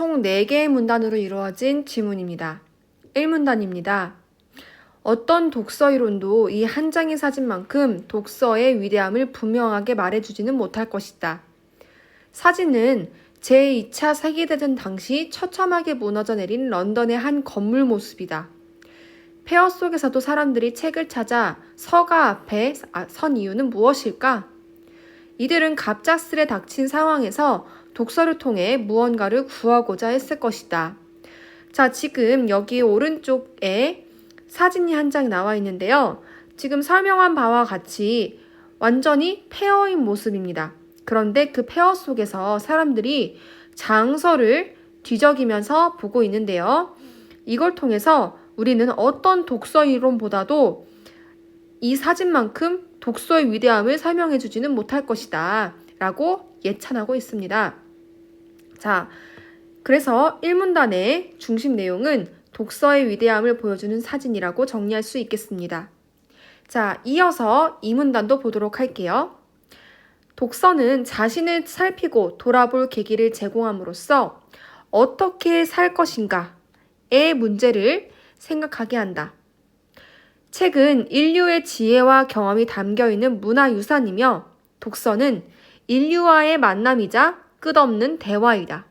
총 4개의 문단으로 이루어진 지문입니다. 1문단입니다. 어떤 독서 이론도 이 한 장의 사진만큼 독서의 위대함을 분명하게 말해주지는 못할 것이다. 사진은 제2차 세계대전 당시 처참하게 무너져 내린 런던의 한 건물 모습이다. 폐허 속에서도 사람들이 책을 찾아 서가 앞에 선 이유는 무엇일까? 이들은 갑작스레 닥친 상황에서 독서를 통해 무언가를 구하고자 했을 것이다. 자, 지금 여기 오른쪽에 사진이 한 장 나와 있는데요. 지금 설명한 바와 같이 완전히 폐허인 모습입니다. 그런데 그 폐허 속에서 사람들이 장서를 뒤적이면서 보고 있는데요. 이걸 통해서 우리는 어떤 독서 이론보다도 이 사진만큼 독서의 위대함을 설명해 주지는 못할 것이다 라고 예찬하고 있습니다. 자, 그래서 1문단의 중심 내용은 독서의 위대함을 보여주는 사진이라고 정리할 수 있겠습니다. 자, 이어서 2문단도 보도록 할게요. 독서는 자신을 살피고 돌아볼 계기를 제공함으로써 어떻게 살 것인가의 문제를 생각하게 한다. 책은 인류의 지혜와 경험이 담겨있는 문화유산이며 독서는 인류와의 만남이자 끝없는 대화이다.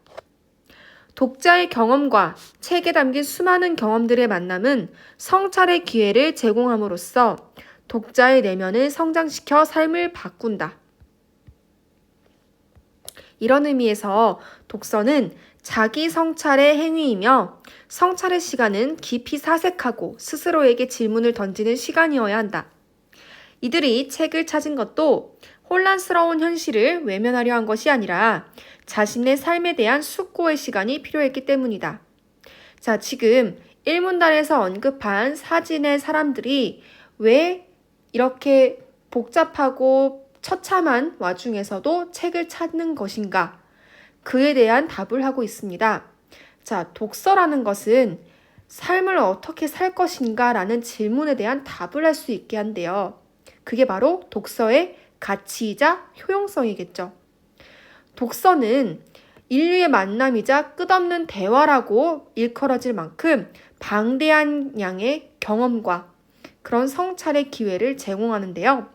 독자의 경험과 책에 담긴 수많은 경험들의 만남은 성찰의 기회를 제공함으로써 독자의 내면을 성장시켜 삶을 바꾼다. 이런 의미에서 독서는 자기 성찰의 행위이며 성찰의 시간은 깊이 사색하고 스스로에게 질문을 던지는 시간이어야 한다. 이들이 책을 찾은 것도 혼란스러운 현실을 외면하려 한 것이 아니라 자신의 삶에 대한 숙고의 시간이 필요했기 때문이다. 자, 지금 1문단에서 언급한 사진의 사람들이 왜 이렇게 복잡하고 처참한 와중에서도 책을 찾는 것인가? 그에 대한 답을 하고 있습니다. 자, 독서라는 것은 삶을 어떻게 살 것인가 라는 질문에 대한 답을 할 수 있게 한대요. 그게 바로 독서의 가치이자 효용성이겠죠. 독서는 인류의 만남이자 끝없는 대화라고 일컬어질 만큼 방대한 양의 경험과 그런 성찰의 기회를 제공하는데요.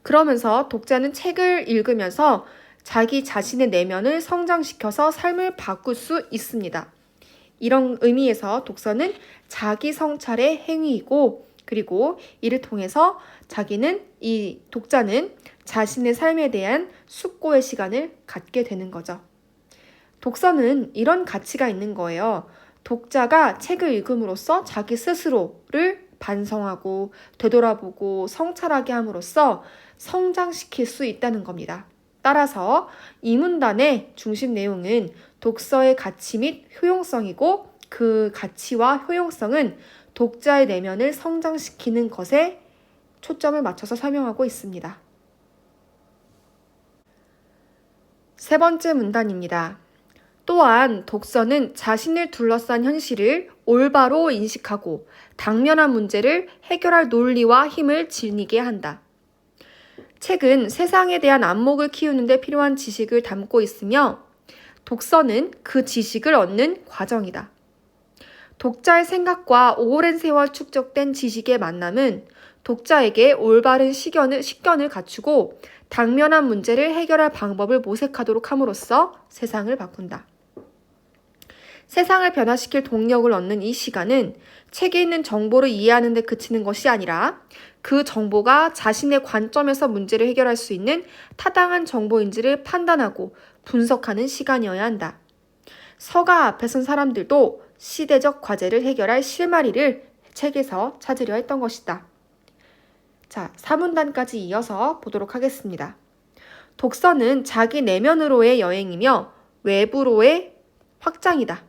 그러면서 독자는 책을 읽으면서 자기 자신의 내면을 성장시켜서 삶을 바꿀 수 있습니다. 이런 의미에서 독서는 자기 성찰의 행위이고 그리고 이를 통해서 이 독자는 자신의 삶에 대한 숙고의 시간을 갖게 되는 거죠. 독서는 이런 가치가 있는 거예요. 독자가 책을 읽음으로써 자기 스스로를 반성하고 되돌아보고 성찰하게 함으로써 성장시킬 수 있다는 겁니다. 따라서 이 문단의 중심 내용은 독서의 가치 및 효용성이고 그 가치와 효용성은 독자의 내면을 성장시키는 것에 초점을 맞춰서 설명하고 있습니다. 세 번째 문단입니다. 또한 독서는 자신을 둘러싼 현실을 올바로 인식하고 당면한 문제를 해결할 논리와 힘을 지니게 한다. 책은 세상에 대한 안목을 키우는 데 필요한 지식을 담고 있으며 독서는 그 지식을 얻는 과정이다. 독자의 생각과 오랜 세월 축적된 지식의 만남은 독자에게 올바른 식견을 갖추고 당면한 문제를 해결할 방법을 모색하도록 함으로써 세상을 바꾼다. 세상을 변화시킬 동력을 얻는 이 시간은 책에 있는 정보를 이해하는 데 그치는 것이 아니라 그 정보가 자신의 관점에서 문제를 해결할 수 있는 타당한 정보인지를 판단하고 분석하는 시간이어야 한다. 서가 앞에 선 사람들도 시대적 과제를 해결할 실마리를 책에서 찾으려 했던 것이다. 자, 3문단까지 이어서 보도록 하겠습니다. 독서는 자기 내면으로의 여행이며 외부로의 확장이다.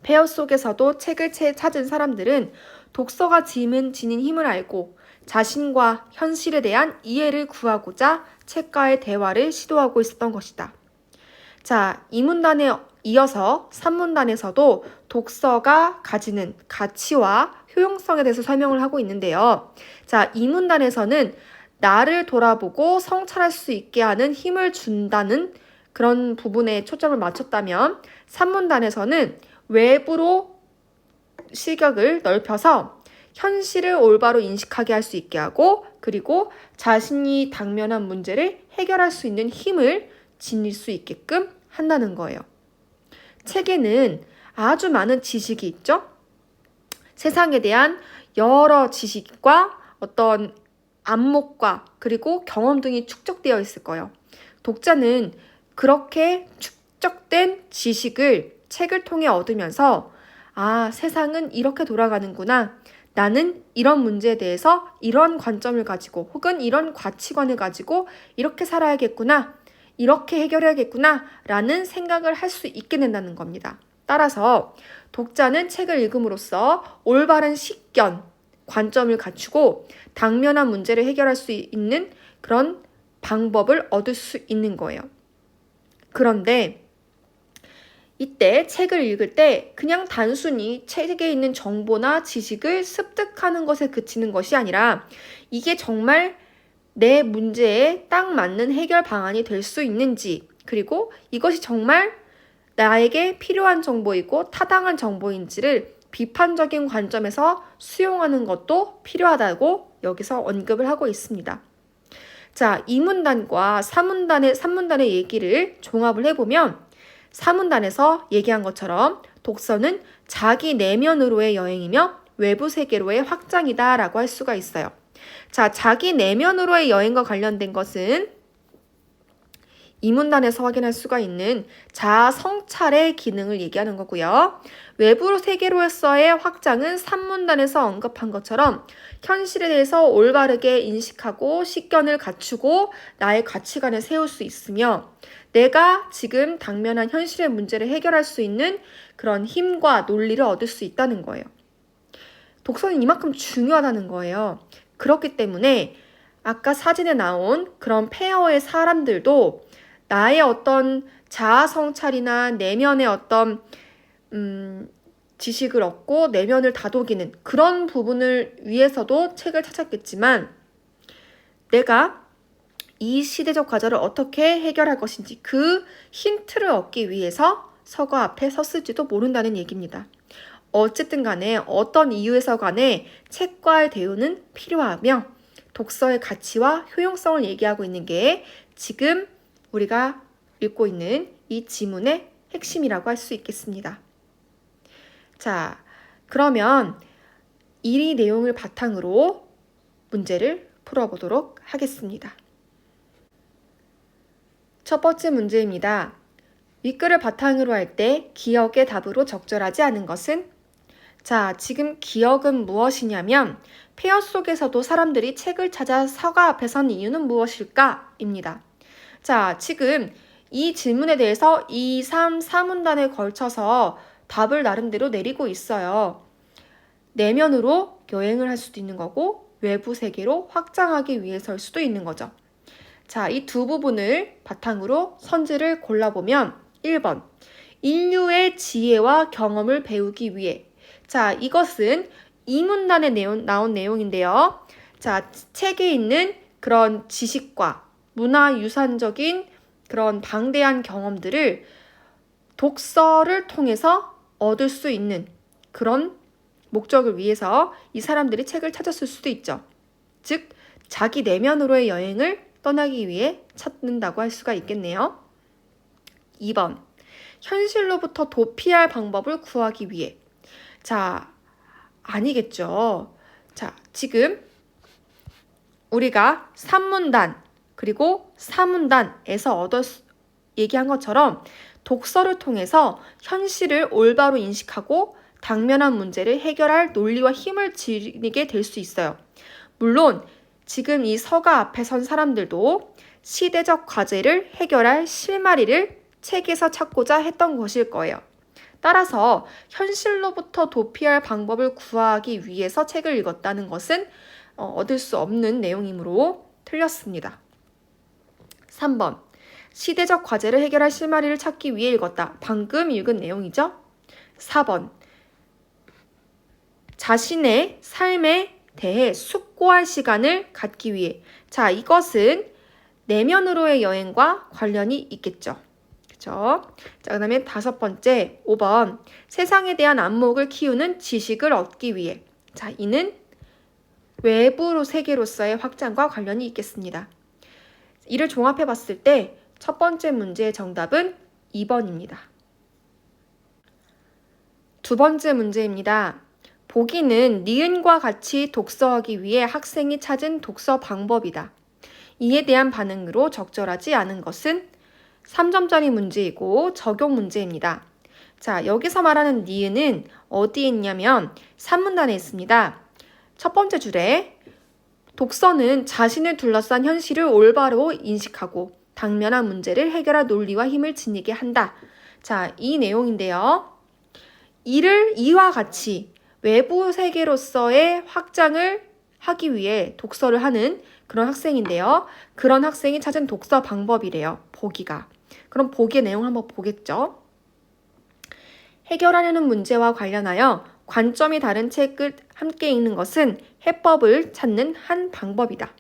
폐허 속에서도 책을 찾은 사람들은 독서가 지닌 힘을 알고 자신과 현실에 대한 이해를 구하고자 책과의 대화를 시도하고 있었던 것이다. 자, 이 문단에 이어서 3문단에서도 독서가 가지는 가치와 효용성에 대해서 설명을 하고 있는데요. 자, 이 문단에서는 나를 돌아보고 성찰할 수 있게 하는 힘을 준다는 그런 부분에 초점을 맞췄다면 산문단에서는 외부로 시각을 넓혀서 현실을 올바로 인식하게 할 수 있게 하고 그리고 자신이 당면한 문제를 해결할 수 있는 힘을 지닐 수 있게끔 한다는 거예요. 책에는 아주 많은 지식이 있죠. 세상에 대한 여러 지식과 어떤 안목과 그리고 경험 등이 축적되어 있을 거예요. 독자는 그렇게 축적된 지식을 책을 통해 얻으면서 세상은 이렇게 돌아가는구나. 나는 이런 문제에 대해서 이런 관점을 가지고 혹은 이런 가치관을 가지고 이렇게 살아야겠구나. 이렇게 해결해야겠구나. 라는 생각을 할 수 있게 된다는 겁니다. 따라서 독자는 책을 읽음으로써 올바른 식견, 관점을 갖추고 당면한 문제를 해결할 수 있는 그런 방법을 얻을 수 있는 거예요. 그런데 이때 책을 읽을 때 그냥 단순히 책에 있는 정보나 지식을 습득하는 것에 그치는 것이 아니라 이게 정말 내 문제에 딱 맞는 해결 방안이 될 수 있는지 그리고 이것이 정말 나에게 필요한 정보이고 타당한 정보인지를 비판적인 관점에서 수용하는 것도 필요하다고 여기서 언급을 하고 있습니다. 자, 2문단과 3문단의 얘기를 종합을 해보면 3문단에서 얘기한 것처럼 독서는 자기 내면으로의 여행이며 외부 세계로의 확장이다 라고 할 수가 있어요. 자, 자기 내면으로의 여행과 관련된 것은 2문단에서 확인할 수가 있는 자아 성찰의 기능을 얘기하는 거고요. 외부 세계로서의 확장은 3문단에서 언급한 것처럼 현실에 대해서 올바르게 인식하고 식견을 갖추고 나의 가치관을 세울 수 있으며 내가 지금 당면한 현실의 문제를 해결할 수 있는 그런 힘과 논리를 얻을 수 있다는 거예요. 독서는 이만큼 중요하다는 거예요. 그렇기 때문에 아까 사진에 나온 그런 페어의 사람들도 나의 어떤 자아 성찰이나 내면의 어떤 지식을 얻고 내면을 다독이는 그런 부분을 위해서도 책을 찾았겠지만 내가 이 시대적 과제를 어떻게 해결할 것인지 그 힌트를 얻기 위해서 서가 앞에 섰을지도 모른다는 얘기입니다. 어쨌든 간에 어떤 이유에서 간에 책과의 대우는 필요하며 독서의 가치와 효용성을 얘기하고 있는 게 지금 우리가 읽고 있는 이 지문의 핵심이라고 할 수 있겠습니다. 자, 그러면 이 내용을 바탕으로 문제를 풀어보도록 하겠습니다. 첫 번째 문제입니다. 윗글을 바탕으로 할 때 기억의 답으로 적절하지 않은 것은? 자, 지금 기억은 무엇이냐면 폐허 속에서도 사람들이 책을 찾아 서가 앞에 선 이유는 무엇일까? 입니다. 자, 지금 이 질문에 대해서 2, 3, 4문단에 걸쳐서 답을 나름대로 내리고 있어요. 내면으로 여행을 할 수도 있는 거고 외부 세계로 확장하기 위해서일 수도 있는 거죠. 자, 이 두 부분을 바탕으로 선지를 골라보면 1번, 인류의 지혜와 경험을 배우기 위해. 자, 이것은 2문단에 나온 내용인데요. 자, 책에 있는 그런 지식과 문화유산적인 그런 방대한 경험들을 독서를 통해서 얻을 수 있는 그런 목적을 위해서 이 사람들이 책을 찾았을 수도 있죠. 즉, 자기 내면으로의 여행을 떠나기 위해 찾는다고 할 수가 있겠네요. 2번, 현실로부터 도피할 방법을 구하기 위해. 자, 아니겠죠. 자, 지금 우리가 3문단 그리고 4문단에서 얘기한 것처럼 독서를 통해서 현실을 올바로 인식하고 당면한 문제를 해결할 논리와 힘을 지니게 될 수 있어요. 물론 지금 이 서가 앞에 선 사람들도 시대적 과제를 해결할 실마리를 책에서 찾고자 했던 것일 거예요. 따라서 현실로부터 도피할 방법을 구하기 위해서 책을 읽었다는 것은 얻을 수 없는 내용이므로 틀렸습니다. 3번, 시대적 과제를 해결할 실마리를 찾기 위해 읽었다. 방금 읽은 내용이죠. 4번, 자신의 삶에 대해 숙고할 시간을 갖기 위해. 자, 이것은 내면으로의 여행과 관련이 있겠죠. 그쵸? 자, 그 다음에 5번째, 5번. 세상에 대한 안목을 키우는 지식을 얻기 위해. 자, 이는 외부 세계로서의 확장과 관련이 있겠습니다. 이를 종합해 봤을 때 첫 번째 문제의 정답은 2번입니다. 두 번째 문제입니다. 보기는 니은과 같이 독서하기 위해 학생이 찾은 독서 방법이다. 이에 대한 반응으로 적절하지 않은 것은 3점짜리 문제이고 적용 문제입니다. 자, 여기서 말하는 니은은 어디에 있냐면 3문단에 있습니다. 첫 번째 줄에 독서는 자신을 둘러싼 현실을 올바로 인식하고 당면한 문제를 해결할 논리와 힘을 지니게 한다. 자, 이 내용인데요. 이와 같이 외부 세계로서의 확장을 하기 위해 독서를 하는 그런 학생인데요. 그런 학생이 찾은 독서 방법이래요. 보기가. 그럼 보기의 내용 한번 보겠죠. 해결하려는 문제와 관련하여 관점이 다른 책을 함께 읽는 것은 해법을 찾는 한 방법이다.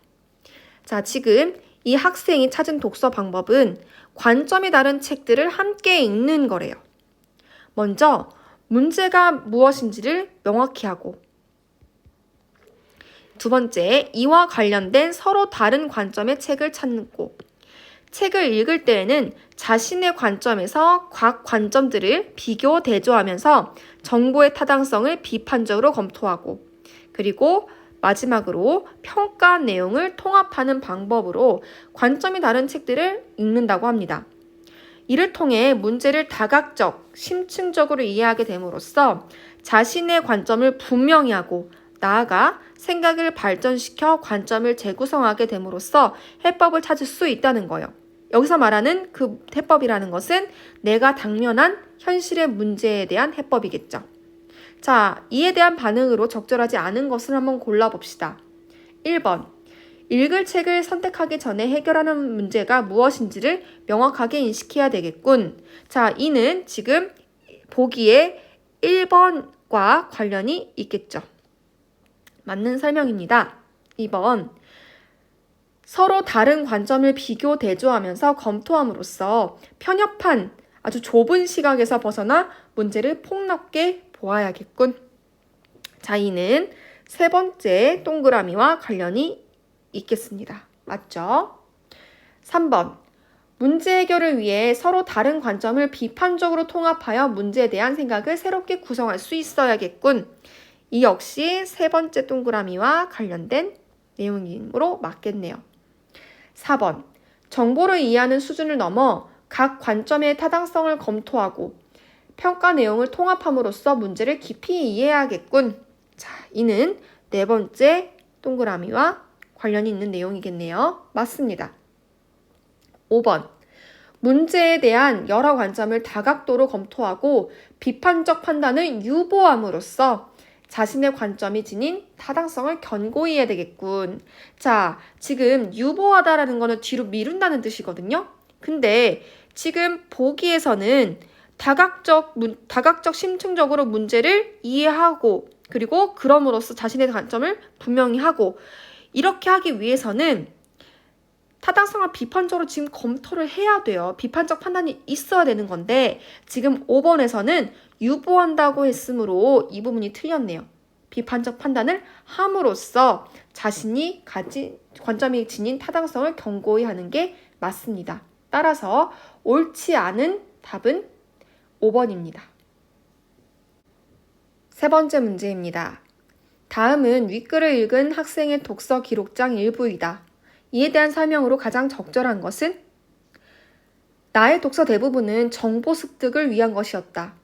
자, 지금 이 학생이 찾은 독서 방법은 관점이 다른 책들을 함께 읽는 거래요. 먼저 문제가 무엇인지를 명확히 하고, 두 번째, 이와 관련된 서로 다른 관점의 책을 찾고, 책을 읽을 때에는 자신의 관점에서 각 관점들을 비교, 대조하면서 정보의 타당성을 비판적으로 검토하고, 그리고 마지막으로 평가 내용을 통합하는 방법으로 관점이 다른 책들을 읽는다고 합니다. 이를 통해 문제를 다각적, 심층적으로 이해하게 됨으로써 자신의 관점을 분명히 하고 나아가 생각을 발전시켜 관점을 재구성하게 됨으로써 해법을 찾을 수 있다는 거예요. 여기서 말하는 그 해법이라는 것은 내가 당면한 현실의 문제에 대한 해법이겠죠. 자, 이에 대한 반응으로 적절하지 않은 것을 한번 골라봅시다. 1번. 읽을 책을 선택하기 전에 해결하는 문제가 무엇인지를 명확하게 인식해야 되겠군. 자, 이는 지금 보기에 1번과 관련이 있겠죠. 맞는 설명입니다. 2번. 서로 다른 관점을 비교, 대조하면서 검토함으로써 편협한 아주 좁은 시각에서 벗어나 문제를 폭넓게 보아야겠군. 자, 이는 세 번째 동그라미와 관련이 있겠습니다. 맞죠? 3번. 문제 해결을 위해 서로 다른 관점을 비판적으로 통합하여 문제에 대한 생각을 새롭게 구성할 수 있어야겠군. 이 역시 세 번째 동그라미와 관련된 내용이므로 맞겠네요. 4번. 정보를 이해하는 수준을 넘어 각 관점의 타당성을 검토하고 평가 내용을 통합함으로써 문제를 깊이 이해해야겠군. 자, 이는 네 번째 동그라미와 관련이 있는 내용이겠네요. 맞습니다. 5번. 문제에 대한 여러 관점을 다각도로 검토하고 비판적 판단을 유보함으로써 자신의 관점이 지닌 타당성을 견고히 해야 되겠군. 자, 지금 유보하다라는 거는 뒤로 미룬다는 뜻이거든요. 근데 지금 보기에서는 다각적 심층적으로 문제를 이해하고 그리고 그럼으로써 자신의 관점을 분명히 하고 이렇게 하기 위해서는 타당성을 비판적으로 지금 검토를 해야 돼요. 비판적 판단이 있어야 되는 건데 지금 5번에서는 유보한다고 했으므로 이 부분이 틀렸네요. 비판적 판단을 함으로써 자신이 가진 관점이 지닌 타당성을 견고히 하는 게 맞습니다. 따라서 옳지 않은 답은 5번입니다. 세 번째 문제입니다. 다음은 윗글을 읽은 학생의 독서 기록장 일부이다. 이에 대한 설명으로 가장 적절한 것은 나의 독서 대부분은 정보 습득을 위한 것이었다.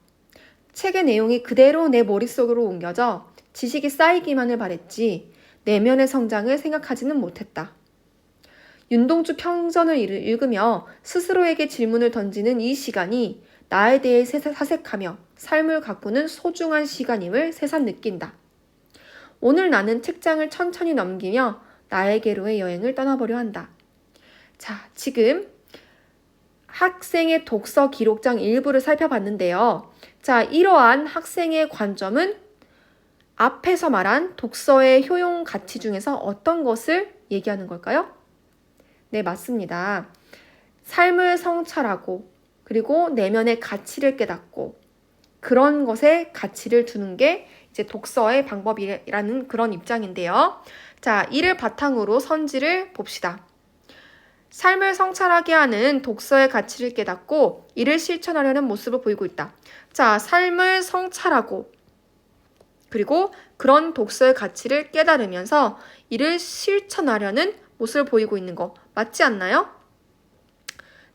책의 내용이 그대로 내 머릿속으로 옮겨져 지식이 쌓이기만을 바랬지 내면의 성장을 생각하지는 못했다. 윤동주 평전을 읽으며 스스로에게 질문을 던지는 이 시간이 나에 대해 사색하며 삶을 가꾸는 소중한 시간임을 새삼 느낀다. 오늘 나는 책장을 천천히 넘기며 나에게로의 여행을 떠나보려 한다. 자, 지금 학생의 독서 기록장 일부를 살펴봤는데요. 자, 이러한 학생의 관점은 앞에서 말한 독서의 효용 가치 중에서 어떤 것을 얘기하는 걸까요? 네, 맞습니다. 삶을 성찰하고 그리고 내면의 가치를 깨닫고 그런 것에 가치를 두는 게 이제 독서의 방법이라는 그런 입장인데요. 자, 이를 바탕으로 선지를 봅시다. 삶을 성찰하게 하는 독서의 가치를 깨닫고 이를 실천하려는 모습을 보이고 있다. 자, 삶을 성찰하고 그리고 그런 독서의 가치를 깨달으면서 이를 실천하려는 모습을 보이고 있는 거 맞지 않나요?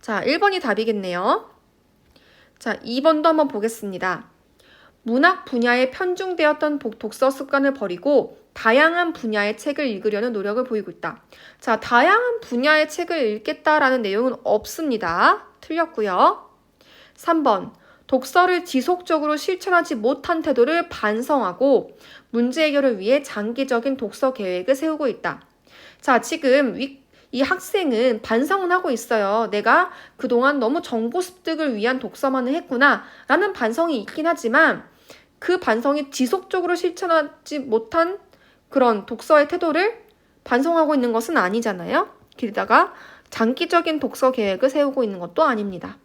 자, 1번이 답이겠네요. 자, 2번도 한번 보겠습니다. 문학 분야에 편중되었던 독서 습관을 버리고 다양한 분야의 책을 읽으려는 노력을 보이고 있다. 자, 다양한 분야의 책을 읽겠다라는 내용은 없습니다. 틀렸고요. 3번, 독서를 지속적으로 실천하지 못한 태도를 반성하고 문제 해결을 위해 장기적인 독서 계획을 세우고 있다. 자, 지금 이 학생은 반성은 하고 있어요. 내가 그동안 너무 정보 습득을 위한 독서만을 했구나 라는 반성이 있긴 하지만 그 반성이 지속적으로 실천하지 못한 그런 독서의 태도를 반성하고 있는 것은 아니잖아요. 게다가 장기적인 독서 계획을 세우고 있는 것도 아닙니다.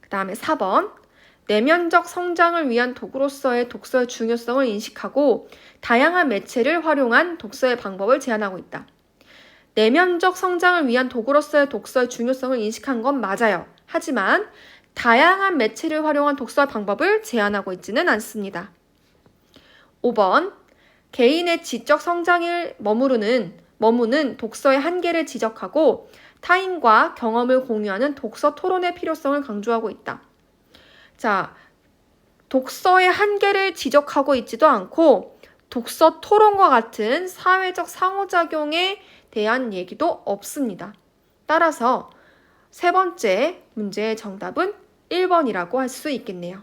그 다음에 4번. 내면적 성장을 위한 도구로서의 독서의 중요성을 인식하고 다양한 매체를 활용한 독서의 방법을 제안하고 있다. 내면적 성장을 위한 도구로서의 독서의 중요성을 인식한 건 맞아요. 하지만 다양한 매체를 활용한 독서 방법을 제안하고 있지는 않습니다. 5번, 개인의 지적 성장을 머무는 독서의 한계를 지적하고 타인과 경험을 공유하는 독서 토론의 필요성을 강조하고 있다. 자, 독서의 한계를 지적하고 있지도 않고 독서 토론과 같은 사회적 상호작용에 대한 얘기도 없습니다. 따라서 세 번째 문제의 정답은 1번이라고 할 수 있겠네요.